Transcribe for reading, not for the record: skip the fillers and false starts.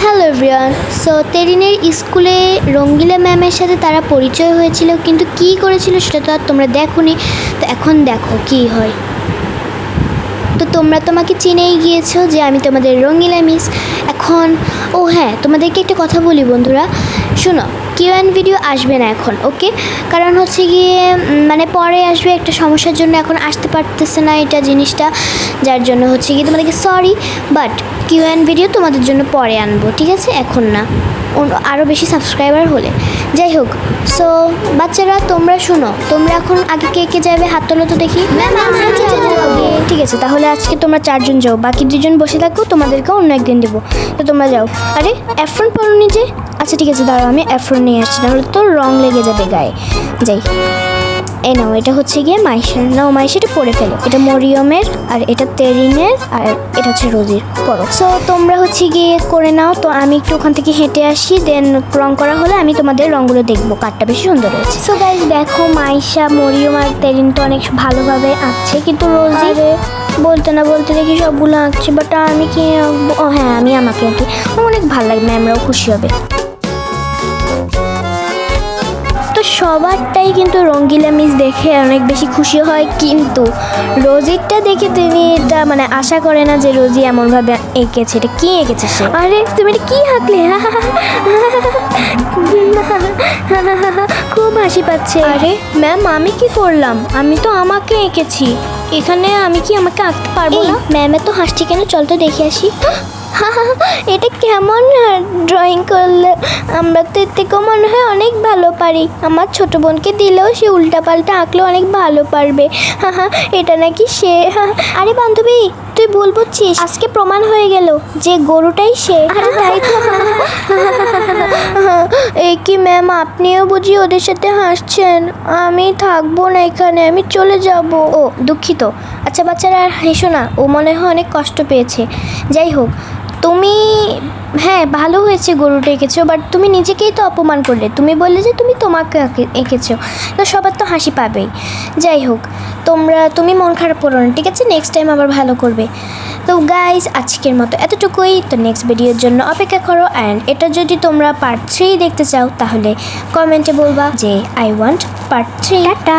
Hello everyone. So তেরিনের স্কুলে রঙ্গিলা ম্যামের সাথে তারা পরিচয় হয়েছিল, কিন্তু কি করেছিল সেটা তো আর তোমরা দেখোনি। তো এখন দেখো কি হয়। তো তোমরা তোমাকে চিনেই গিয়েছো যে আমি তোমাদের রঙ্গিলা মিস। এখন হ্যাঁ, তোমাদেরকে একটা কথা বলি বন্ধুরা, শোনো, কিউএন ভিডিও আসবে না এখন, ওকে? কারণ হচ্ছে গিয়ে মানে পরে আসবে, একটা সমস্যার জন্য এখন আসতে পারতেছে না এটা জিনিসটা, যার জন্য হচ্ছে গিয়ে তোমাদেরকে সরি। বাট কিউএন ভিডিও তোমাদের জন্য পরে আনবো, ঠিক আছে? এখন না, আরও বেশি সাবস্ক্রাইবার হলে। যাই হোক, সো বাচ্চারা তোমরা শোনো, তোমরা এখন আগে কে কে যাবে হাত তোলো তো দেখি। ঠিক আছে, তাহলে আজকে তোমরা 4 জন যাও, বাকি 2 জন বসে থাকো, তোমাদেরকে অন্য একদিন দেবো। তো তোমরা যাও। আরে অ্যাফ্রন পরো নিজে। আচ্ছা ঠিক আছে, দাঁড়াও, আমি অ্যাফ্রন নিয়ে আসছি, নাহলে তো রং লেগে যাবে গায়ে। যাই, এই নাও, এটা হচ্ছে গিয়ে মাইশার। নাও মাইশা, এটা পরে ফেলো। এটা মরিয়মের, আর এটা তেরিনের, আর এটা হচ্ছে রোজির। পরো। সো তোমরা হচ্ছে গিয়ে করে নাও। তো আমি একটু ওখান থেকে হেঁটে আসি, দেন রং করা হলে আমি তোমাদের রঙগুলো দেখবো কারটা বেশি সুন্দর হয়েছে। সো গাইজ দেখো, মাইশা, মরিয়ম আর তেরিন তো অনেক ভালোভাবে আঁকছে, কিন্তু রোজি বলতে না বলতে দেখি সবগুলো আঁকছে। বাট আমি কি আঁকবো? হ্যাঁ, আমি আমাকে আঁকি। আমার অনেক ভালো লাগে, ম্যামরাও খুশি হবে। সবারটাই কিন্তু রঙ্গিলা মিস দেখে অনেক বেশি খুশি হয়, কিন্তু রোজিরটা দেখে তিনি এটা মানে আশা করে না যে রোজি এমনভাবে এঁকেছে। এটা কি এঁকেছে সে? আরে তুমি এটা কি হাঁকলে? খুব হাসি পাচ্ছে। আরে ম্যাম, আমি কি করলাম? আমি তো আমাকে এঁকেছি এখানে, আমি কি আমাকে আঁকতে পারবো না? ম্যামে তো হাসছি কেন? চল তো দেখে আসি। এটা কেমন ড্রয়িং করলে? আমরা তো এর থেকেও মনে হয় অনেক ভালো পারি। আমার ছোট বোনকে দিলেও সে উল্টাপাল্টা আঁকলেও অনেক ভালো পারবে। এটা নাকি সে? আরে বান্ধবী, তুই ভুল বুঝছিস। আজকে প্রমাণ হয়ে গেল যে গরুটাই সে। আরে তাই তো। এই কি ম্যাম, আপনিও বুঝি ওদের সাথে হাসছেন? আমি থাকবো না এখানে, আমি চলে যাব। ও দুঃখিত। আচ্ছা বাচ্চারা আর হেসো না, ও মনে হয় অনেক কষ্ট পেয়েছে। যাই হোক, তুমি হ্যাঁ ভালো হয়েছে গরুটা এঁকেছো, বাট তুমি নিজেকেই তো অপমান করলে। তুমি বললে যে তুমি তোমাকে এঁকেছো, তো সবার তো হাসি পাবেই। যাই হোক, তুমি মন খারাপ করো না, ঠিক আছে? নেক্সট টাইম আবার ভালো করবে। তো গাইজ, আজকের মতো এতটুকুই। তো নেক্সট ভিডিওর জন্য অপেক্ষা করো। অ্যান্ড এটা যদি তোমরা পার্ট 3 দেখতে চাও, তাহলে কমেন্টে বলবা যে আই ওয়ান্ট পার্ট 3। টাটা।